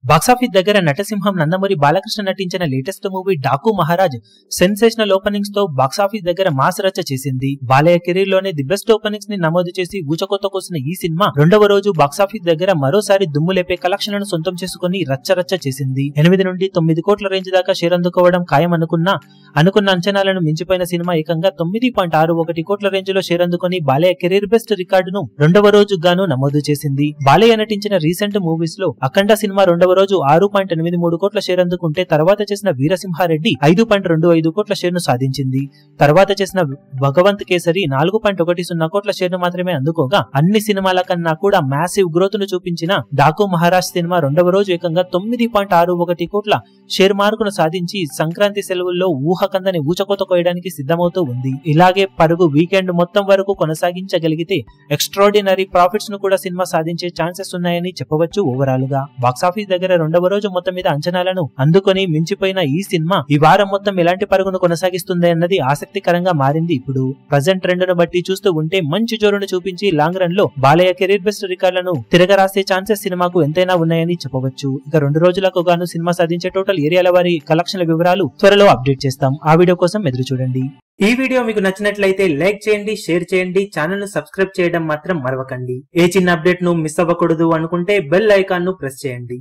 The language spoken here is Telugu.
బాక్సాఫీస్ దగ్గర నటసింహం నందమూరి బాలకృష్ణ నటించిన latest movie Daaku Maharaj sensational openings తో బాక్సాఫీస్ దగ్గర మాస్ రచ్చ చేసింది. బాలయ్య కెరీర్ లోనే ది బెస్ట్ ఓపెనింగ్స్ ని నమోదు చేసి ఊచకోత కోసిన ఈ సినిమా రెండవ రోజు బాక్సాఫీస్ దగ్గర మరోసారి దుమ్ము లేపే కలెక్షన్లను సొంతం చేసుకుని రచ్చ చేసింది. 8 నుండి 9 కోట్ల రేంజ్ దాకా షేర్ అందుకోవడం ఖాయం అనుకున్న అంచనాలను మించిపోయిన సినిమా ఏకంగా 9.61 కోట్ల రేంజ్ లో షేర్ అందుకుని బాలయ్య కెరీర్ బెస్ట్ రికార్డును రెండవ రోజు గాను నమోదు చేసింది. బాలయ్య నటించిన రీసెంట్ మూవీస్ లో అఖండ సినిమా రెండవ రోజు 6.83 కోట్ల షేర్ అందుకుంటే తర్వాత చేసిన వీరసింహారెడ్డి 5.25 కోట్ల షేర్ ను సాధించింది. తర్వాత చేసిన భగవంత్ కేసరి 4.10 కోట్ల షేర్ ను మాత్రమే అందుకోగా అన్ని సినిమాల కన్నా కూడా మ్యాసివ్ గ్రోత్ ను చూపించిన డాకు మహారాజ్ సినిమా రెండవ రోజు ఏకంగా 9.61 కోట్ల షేర్ మార్కును సాధించి సంక్రాంతి సెలవుల్లో ఊహకందని ఊచకోత కోయడానికి సిద్ధమవుతూ ఉంది. ఇలాగే పరుగు వీకెండ్ మొత్తం వరకు కొనసాగించగలిగితే ఎక్స్ట్రాడినరీ ప్రాఫిట్స్ ను కూడా సినిమా సాధించే ఛాన్సెస్ ఉన్నాయని చెప్పవచ్చు. ఓవరాల్ గా బాక్సాఫీస్ దగ్గర రెండవ రోజు మొత్తం మీద అంచనాలను అందుకొని మించిపోయిన ఈ సినిమా ఈ వారం మొత్తం ఎలాంటి పరుగును కొనసాగిస్తుంది అన్నది ఆసక్తికరంగా మారింది. ఇప్పుడు ప్రజెంట్ ట్రెండ్ ను బట్టి చూస్తూ ఉంటే మంచి జోరును చూపించి లాంగ్ రన్ లో బాలయ్య కెరీర్ బెస్ట్ రికార్డులను తిరగరాసే ఛాన్సెస్ సినిమాకు ఎంతైనా ఉన్నాయని చెప్పవచ్చు. ఇక 2 రోజులకు గాను సినిమా సాధించే టోటల్ ఏరియాల వారి కలెక్షన్ల వివరాలు త్వరలో అప్డేట్ చేస్తాం. ఆ వీడియో కోసం ఎదురు చూడండి. ఈ వీడియో మీకు నచ్చినట్లయితే లైక్ చేయండి, షేర్ చేయండి, ఛానల్ ను సబ్స్క్రైబ్ చేయడం మాత్రం మరవకండి. ఏ చిన్న అప్డేట్ ను మిస్ అవ్వకూడదు అనుకుంటే బెల్ ఐకాన్ ను ప్రెస్ చేయండి.